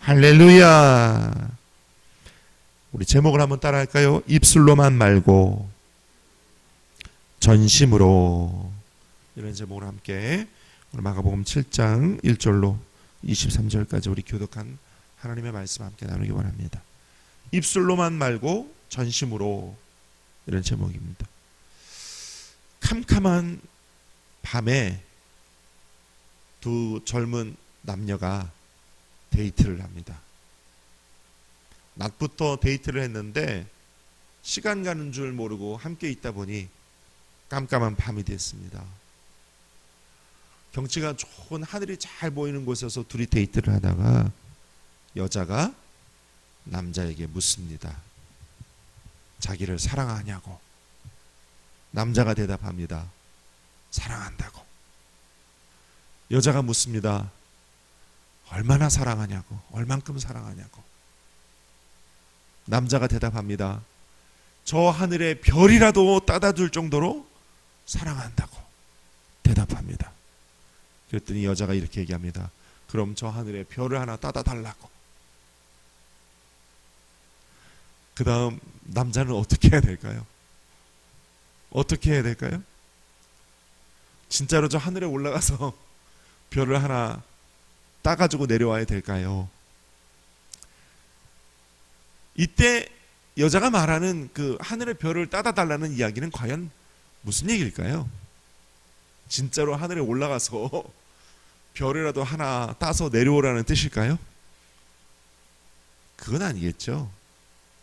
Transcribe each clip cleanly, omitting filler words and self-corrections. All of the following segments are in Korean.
할렐루야. 우리 제목을 한번 따라 할까요? 입술로만 말고 전심으로. 이런 제목으로 함께 오늘 마가복음 7장 1절로 23절까지 우리 교독한 하나님의 말씀 함께 나누기 원합니다. 입술로만 말고 전심으로. 이런 제목입니다. 캄캄한 밤에 두 젊은 남녀가 데이트를 합니다. 낮부터 데이트를 했는데 시간 가는 줄 모르고 함께 있다 보니 깜깜한 밤이 됐습니다. 경치가 좋은 하늘이 잘 보이는 곳에서 둘이 데이트를 하다가 여자가 남자에게 묻습니다. 자기를 사랑하냐고. 남자가 대답합니다. 사랑한다고. 여자가 묻습니다. 얼마나 사랑하냐고. 얼만큼 사랑하냐고. 남자가 대답합니다. 저 하늘에 별이라도 따다 둘 정도로 사랑한다고 대답합니다. 그랬더니 여자가 이렇게 얘기합니다. 그럼 저 하늘에 별을 하나 따다 달라고. 그 다음 남자는 어떻게 해야 될까요? 어떻게 해야 될까요? 진짜로 저 하늘에 올라가서 별을 하나 따가지고 내려와야 될까요? 이때 여자가 말하는 그 하늘의 별을 따다 달라는 이야기는 과연 무슨 얘기일까요? 진짜로 하늘에 올라가서 별이라도 하나 따서 내려오라는 뜻일까요? 그건 아니겠죠.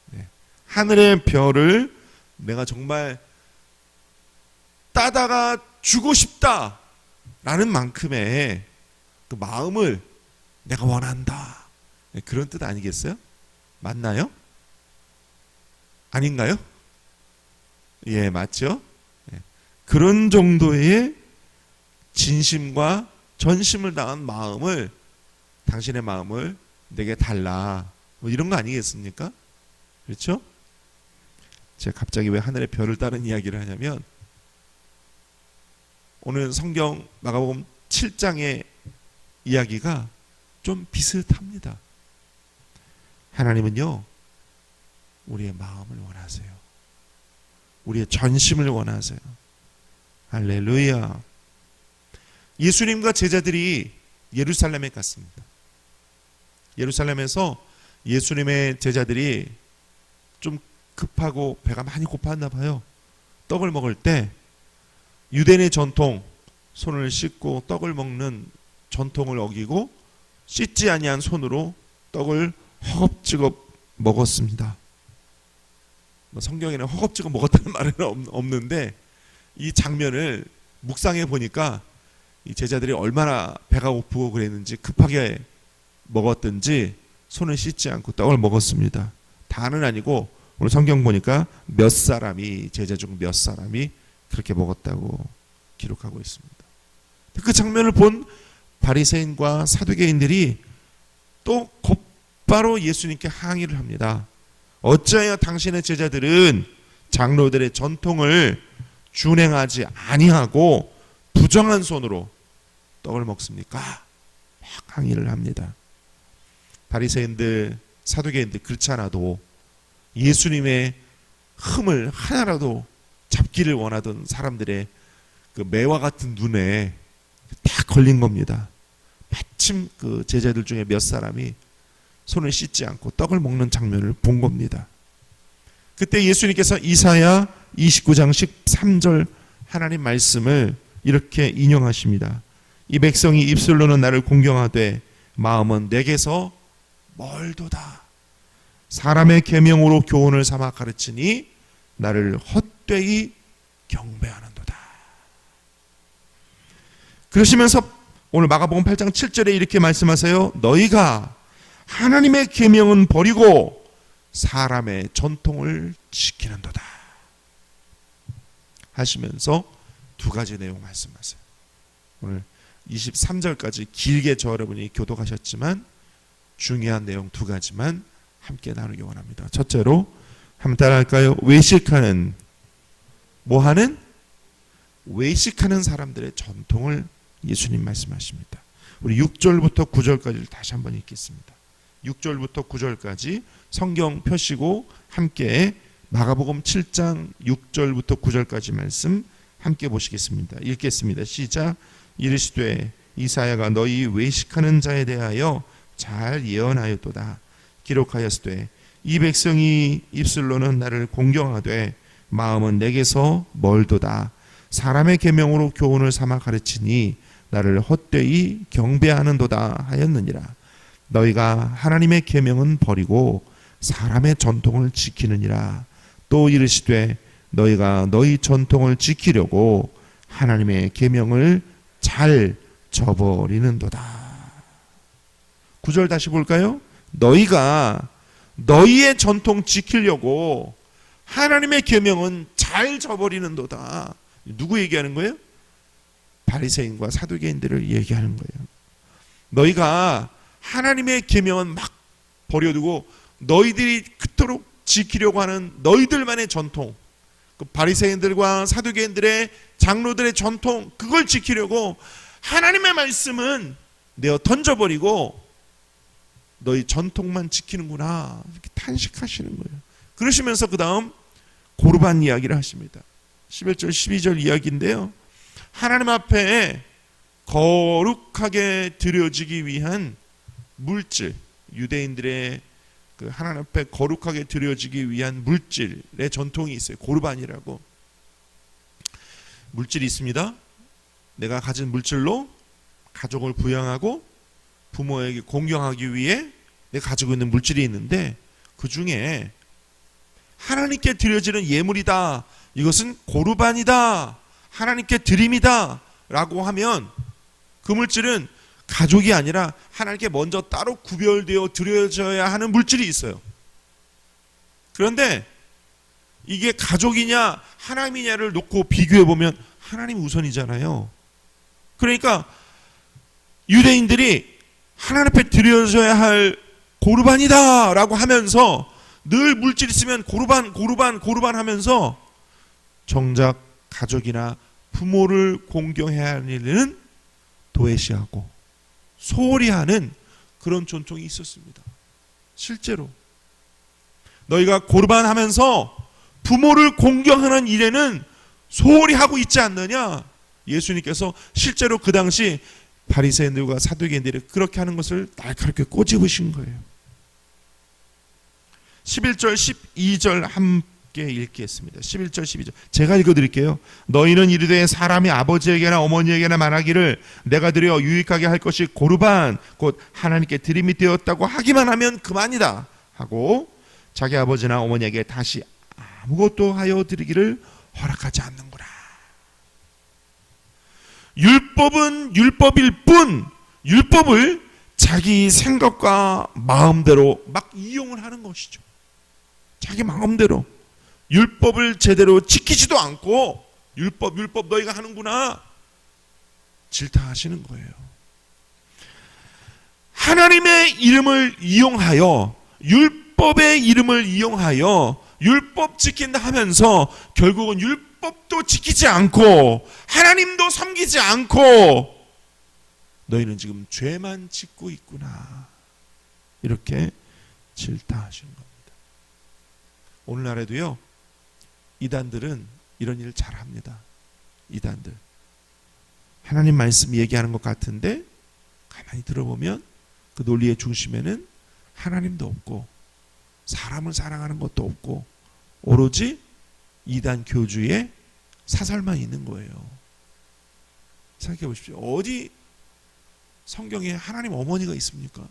네. 하늘의 별을 내가 정말 따다가 주고 싶다라는 만큼의 그 마음을 내가 원한다. 네, 그런 뜻 아니겠어요? 맞나요? 아닌가요? 예, 맞죠? 예. 그런 정도의 진심과 전심을 다한 마음을, 당신의 마음을 내게 달라. 뭐 이런 거 아니겠습니까? 그렇죠? 제가 갑자기 왜 하늘의 별을 따는 이야기를 하냐면 오늘 성경 마가복음 7장의 이야기가 좀 비슷합니다. 하나님은요, 우리의 마음을 원하세요. 우리의 전심을 원하세요. 할렐루야. 예수님과 제자들이 예루살렘에 갔습니다. 예루살렘에서 예수님의 제자들이 좀 급하고 배가 많이 고팠나 봐요. 떡을 먹을 때 유대인의 전통, 손을 씻고 떡을 먹는 전통을 어기고 씻지 아니한 손으로 떡을 허겁지겁 먹었습니다. 성경에는 허겁지겁 먹었다는 말은 없는데 이 장면을 묵상해 보니까 이 제자들이 얼마나 배가 고프고 그랬는지 급하게 먹었든지 손을 씻지 않고 떡을 먹었습니다. 다는 아니고 오늘 성경 보니까 몇 사람이, 제자 중 몇 사람이 그렇게 먹었다고 기록하고 있습니다. 그 장면을 본 바리새인과 사두개인들이 또 곧바로 예수님께 항의를 합니다. 어찌하여 당신의 제자들은 장로들의 전통을 준행하지 아니하고 부정한 손으로 떡을 먹습니까? 막 항의를 합니다. 바리새인들, 사두개인들 그렇지 않아도 예수님의 흠을 하나라도 잡기를 원하던 사람들의 그 매와 같은 눈에 딱 걸린 겁니다. 마침 그 제자들 중에 몇 사람이 손을 씻지 않고 떡을 먹는 장면을 본 겁니다. 그때 예수님께서 이사야 29장 13절 하나님 말씀을 이렇게 인용하십니다. 이 백성이 입술로는 나를 공경하되 마음은 내게서 멀도다. 사람의 계명으로 교훈을 삼아 가르치니 나를 헛되이 경배하는도다. 그러시면서 오늘 마가복음 8장 7절에 이렇게 말씀하세요. 너희가 하나님의 계명은 버리고 사람의 전통을 지키는도다 하시면서 두 가지 내용 말씀하세요. 오늘 23절까지 길게 저 여러분이 교독하셨지만 중요한 내용 두 가지만 함께 나누기 원합니다. 첫째로 한번 따라할까요? 외식하는, 뭐하는? 외식하는 사람들의 전통을 예수님 말씀하십니다. 우리 6절부터 9절까지를 다시 한번 읽겠습니다. 6절부터 9절까지 성경 펴시고 함께 마가복음 7장 6절부터 9절까지 말씀 함께 보시겠습니다. 읽겠습니다. 시작. 이르시되 이사야가 너희 외식하는 자에 대하여 잘 예언하였도다. 기록하였으되 이 백성이 입술로는 나를 공경하되 마음은 내게서 멀도다. 사람의 계명으로 교훈을 삼아 가르치니 나를 헛되이 경배하는도다 하였느니라. 너희가 하나님의 계명은 버리고 사람의 전통을 지키느니라. 또 이르시되 너희가 너희 전통을 지키려고 하나님의 계명을 잘 저버리는도다. 9절 다시 볼까요? 너희가 너희의 전통 지키려고 하나님의 계명은 잘 저버리는도다. 누구 얘기하는 거예요? 바리새인과 사두개인들을 얘기하는 거예요. 너희가 하나님의 계명은 막 버려두고 너희들이 그토록 지키려고 하는 너희들만의 전통, 그 바리새인들과 사두개인들의 장로들의 전통, 그걸 지키려고 하나님의 말씀은 내어 던져버리고 너희 전통만 지키는구나, 이렇게 탄식하시는 거예요. 그러시면서 그 다음 고르반 이야기를 하십니다. 11절 12절 이야기인데요, 하나님 앞에 거룩하게 드려지기 위한 물질, 유대인들의 그 하나님 앞에 거룩하게 드려지기 위한 물질의 전통이 있어요. 고르반이라고 물질이 있습니다. 내가 가진 물질로 가족을 부양하고 부모에게 공경하기 위해 내가 가지고 있는 물질이 있는데, 그 중에 하나님께 드려지는 예물이다, 이것은 고르반이다, 하나님께 드림이다 라고 하면 그 물질은 가족이 아니라 하나님께 먼저 따로 구별되어 드려져야 하는 물질이 있어요. 그런데 이게 가족이냐 하나님이냐를 놓고 비교해 보면 하나님 우선이잖아요. 그러니까 유대인들이 하나님 앞에 드려져야 할 고르반이다 라고 하면서 늘 물질 있으면 고르반 하면서 정작 가족이나 부모를 공경해야 하는 일은 도외시하고 소홀히 하는 그런 전통이 있었습니다. 실제로 너희가 고르반 하면서 부모를 공경하는 일에는 소홀히 하고 있지 않느냐, 예수님께서 실제로 그 당시 바리새인들과 사두개인들이 그렇게 하는 것을 날카롭게 꼬집으신 거예요. 11절 12절 함께 읽겠습니다. 11절 12절 제가 읽어드릴게요. 너희는 이르되 사람이 아버지에게나 어머니에게나 말하기를 내가 드려 유익하게 할 것이 고르반 곧 하나님께 드림이 되었다고 하기만 하면 그만이다 하고 자기 아버지나 어머니에게 다시 아무것도 하여 드리기를 허락하지 않는구나. 율법은 율법일 뿐 율법을 자기 생각과 마음대로 막 이용을 하는 것이죠. 자기 마음대로 율법을 제대로 지키지도 않고 율법 너희가 하는구나 질타하시는 거예요. 하나님의 이름을 이용하여 율법의 이름을 이용하여 율법 지킨다 하면서 결국은 율법도 지키지 않고 하나님도 섬기지 않고 너희는 지금 죄만 짓고 있구나, 이렇게 질타하시는 겁니다. 오늘날에도요, 이단들은 이런 일을 잘합니다. 이단들 하나님 말씀 얘기하는 것 같은데 가만히 들어보면 그 논리의 중심에는 하나님도 없고 사람을 사랑하는 것도 없고 오로지 이단 교주의 사설만 있는 거예요. 생각해 보십시오. 어디 성경에 하나님 어머니가 있습니까?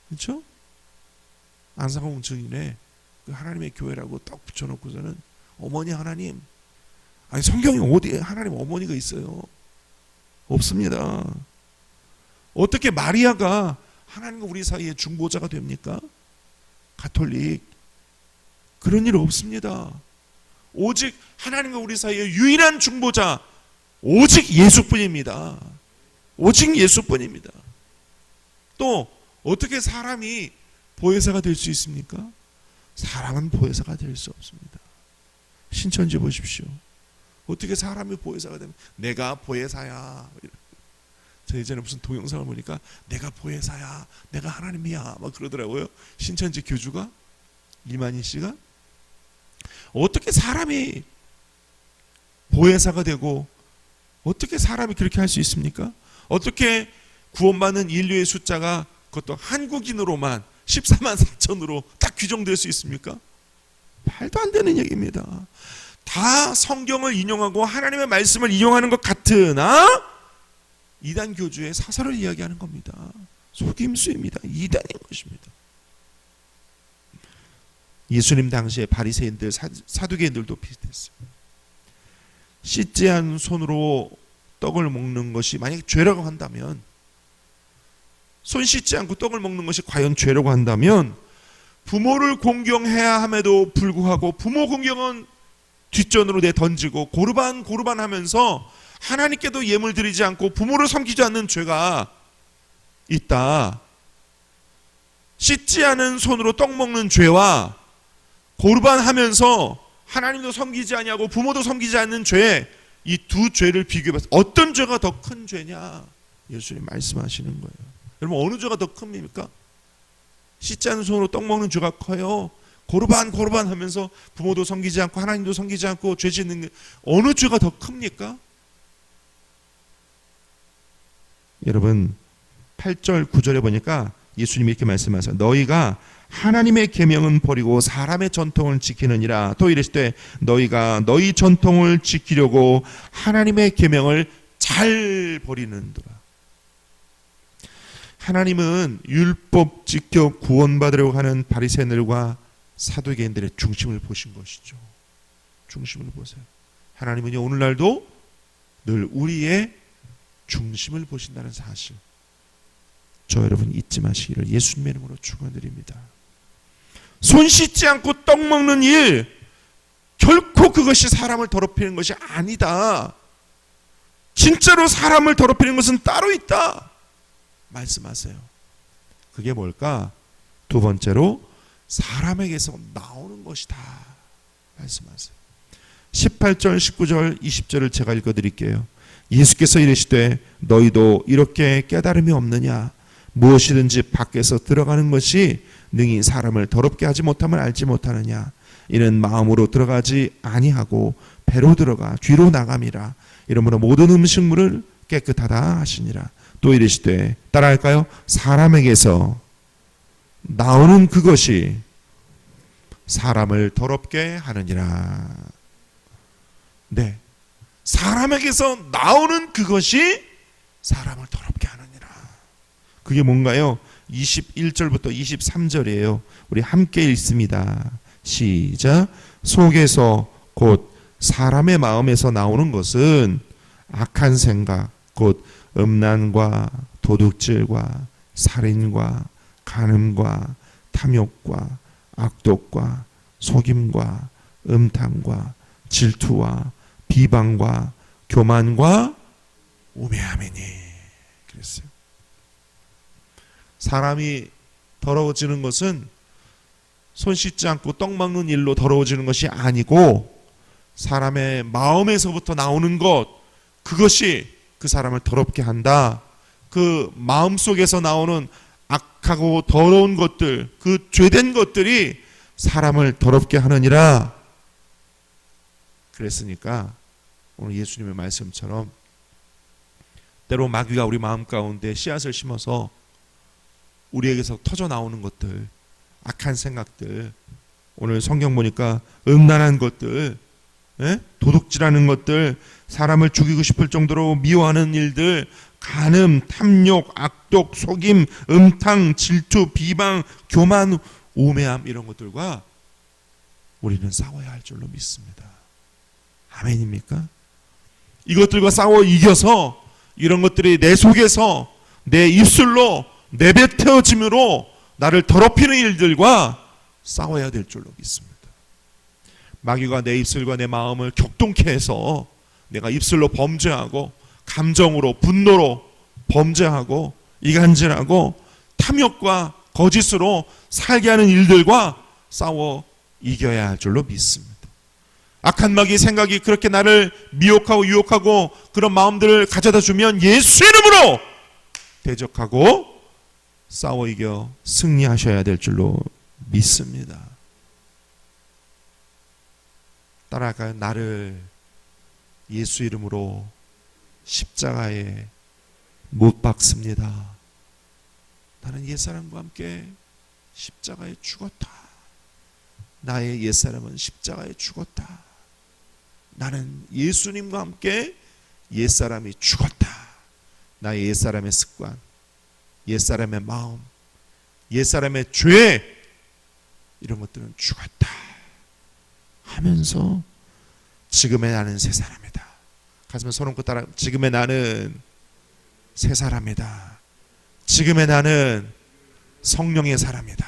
그렇죠? 안상홍 증인의 그 하나님의 교회라고 딱 붙여놓고서는 어머니 하나님, 아니 성경에 어디에 하나님 어머니가 있어요? 없습니다. 어떻게 마리아가 하나님과 우리 사이에 중보자가 됩니까? 가톨릭 그런 일 없습니다. 오직 하나님과 우리 사이에 유일한 중보자 오직 예수뿐입니다. 오직 예수뿐입니다. 또 어떻게 사람이 보혜사가 될 수 있습니까? 사람은 보혜사가 될 수 없습니다. 신천지 보십시오. 어떻게 사람이 보혜사가 되면 내가 보혜사야, 저 예전에 무슨 동영상을 보니까 내가 보혜사야, 내가 하나님이야 막 그러더라고요. 신천지 교주가, 이만희 씨가. 어떻게 사람이 보혜사가 되고 어떻게 사람이 그렇게 할 수 있습니까? 어떻게 구원받는 인류의 숫자가 그것도 한국인으로만 14만 4천으로 딱 규정될 수 있습니까? 말도 안 되는 얘기입니다. 다 성경을 인용하고 하나님의 말씀을 인용하는 것 같으나 이단 교주의 사설을 이야기하는 겁니다. 속임수입니다. 이단인 것입니다. 예수님 당시에 바리새인들, 사두개인들도 비슷했어요. 씻지 않은 손으로 떡을 먹는 것이 만약에 죄라고 한다면, 손 씻지 않고 떡을 먹는 것이 과연 죄라고 한다면 부모를 공경해야 함에도 불구하고 부모 공경은 뒷전으로 내던지고 고르반 하면서 하나님께도 예물 드리지 않고 부모를 섬기지 않는 죄가 있다. 씻지 않은 손으로 떡 먹는 죄와 고르반 하면서 하나님도 섬기지 아니하고 부모도 섬기지 않는 죄, 이 두 죄를 비교해서 어떤 죄가 더 큰 죄냐 예수님 말씀하시는 거예요. 여러분, 어느 죄가 더 큽니까? 씻지 않은 손으로 떡 먹는 죄가 커요? 고르반 하면서 부모도 섬기지 않고 하나님도 섬기지 않고 죄 짓는 게 어느 죄가 더 큽니까? 여러분, 8절 9절에 보니까 예수님이 이렇게 말씀하세요. 너희가 하나님의 계명은 버리고 사람의 전통을 지키느니라. 또 이르시되 너희가 너희 전통을 지키려고 하나님의 계명을 잘 버리는도라. 하나님은 율법 지켜 구원받으려고 하는 바리새인들과 사두개인들의 중심을 보신 것이죠. 중심을 보세요. 하나님은요, 오늘날도 늘 우리의 중심을 보신다는 사실, 저 여러분 잊지 마시기를 예수님의 이름으로 축원드립니다. 손 씻지 않고 떡 먹는 일, 결코 그것이 사람을 더럽히는 것이 아니다. 진짜로 사람을 더럽히는 것은 따로 있다 말씀하세요. 그게 뭘까? 두 번째로 사람에게서 나오는 것이다 말씀하세요. 18절 19절 20절을 제가 읽어드릴게요. 예수께서 이르시되 너희도 이렇게 깨달음이 없느냐? 무엇이든지 밖에서 들어가는 것이 능히 사람을 더럽게 하지 못함을 알지 못하느냐? 이는 마음으로 들어가지 아니하고 배로 들어가 뒤로 나감이라. 이러므로 모든 음식물을 깨끗하다 하시니라. 또 이르시되, 따라할까요? 사람에게서 나오는 그것이 사람을 더럽게 하느니라. 네, 사람에게서 나오는 그것이 사람을 더럽게 하느니라. 그게 뭔가요? 21절부터 23절이에요. 우리 함께 읽습니다. 시작. 속에서 곧 사람의 마음에서 나오는 것은 악한 생각, 곧 음란과 도둑질과 살인과 간음과 탐욕과 악독과 속임과 음탕과 질투와 비방과 교만과 우매함이니. 그랬어요. 사람이 더러워지는 것은 손 씻지 않고 떡 먹는 일로 더러워지는 것이 아니고 사람의 마음에서부터 나오는 것, 그것이 그 사람을 더럽게 한다. 그 마음속에서 나오는 악하고 더러운 것들, 그 죄된 것들이 사람을 더럽게 하느니라. 그랬으니까 오늘 예수님의 말씀처럼 때로 마귀가 우리 마음 가운데 씨앗을 심어서 우리에게서 터져 나오는 것들, 악한 생각들, 오늘 성경 보니까 음란한 것들, 도둑질하는 것들, 사람을 죽이고 싶을 정도로 미워하는 일들, 간음, 탐욕, 악독, 속임, 음탕, 질투, 비방, 교만, 우매함, 이런 것들과 우리는 싸워야 할 줄로 믿습니다. 아멘입니까? 이것들과 싸워 이겨서 이런 것들이 내 속에서 내 입술로 내뱉어짐으로 나를 더럽히는 일들과 싸워야 될 줄로 믿습니다. 마귀가 내 입술과 내 마음을 격동케 해서 내가 입술로 범죄하고 감정으로 분노로 범죄하고 이간질하고 탐욕과 거짓으로 살게 하는 일들과 싸워 이겨야 할 줄로 믿습니다. 악한 마귀의 생각이 그렇게 나를 미혹하고 유혹하고 그런 마음들을 가져다 주면 예수 이름으로 대적하고 싸워 이겨 승리하셔야 될 줄로 믿습니다. 따라가요. 나를 예수 이름으로 십자가에 못 박습니다. 나는 옛사람과 함께 십자가에 죽었다. 나의 옛사람은 십자가에 죽었다. 나는 예수님과 함께 옛사람이 죽었다. 나의 옛사람의 습관, 옛사람의 마음, 옛사람의 죄, 이런 것들은 죽었다 하면서 지금의 나는 새 사람이다. 가슴에 손 얹고 따라, 지금의 나는 새 사람이다. 지금의 나는 성령의 사람이다.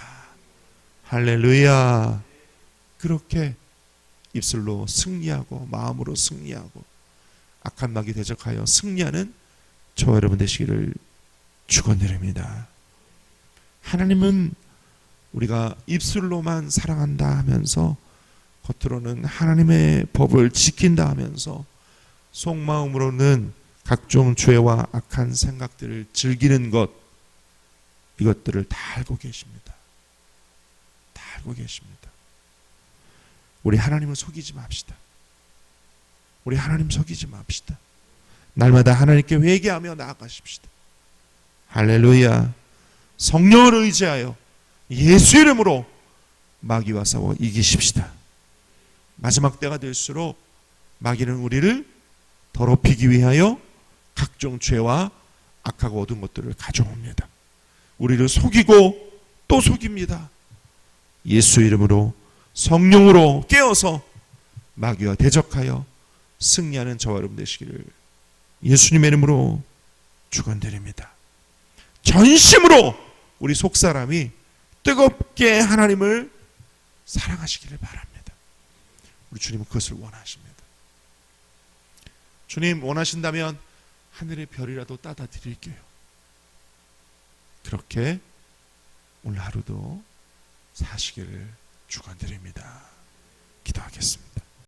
할렐루야. 그렇게 입술로 승리하고 마음으로 승리하고 악한 마귀 대적하여 승리하는 저와 여러분 되시기를 축원드립니다. 하나님은 우리가 입술로만 사랑한다 하면서 겉으로는 하나님의 법을 지킨다 하면서 속마음으로는 각종 죄와 악한 생각들을 즐기는 것, 이것들을 다 알고 계십니다. 다 알고 계십니다. 우리 하나님을 속이지 맙시다. 우리 하나님 속이지 맙시다. 날마다 하나님께 회개하며 나아가십시다. 할렐루야. 성령을 의지하여 예수 이름으로 마귀와 싸워 이기십시다. 마지막 때가 될수록 마귀는 우리를 더럽히기 위하여 각종 죄와 악하고 어두운 것들을 가져옵니다. 우리를 속이고 또 속입니다. 예수 이름으로 성령으로 깨어서 마귀와 대적하여 승리하는 저와 여러분 되시기를 예수님의 이름으로 축원드립니다. 전심으로 우리 속사람이 뜨겁게 하나님을 사랑하시기를 바랍니다. 우리 주님은 그것을 원하십니다. 주님 원하신다면 하늘의 별이라도 따다 드릴게요. 그렇게 오늘 하루도 사시기를 축원드립니다. 기도하겠습니다.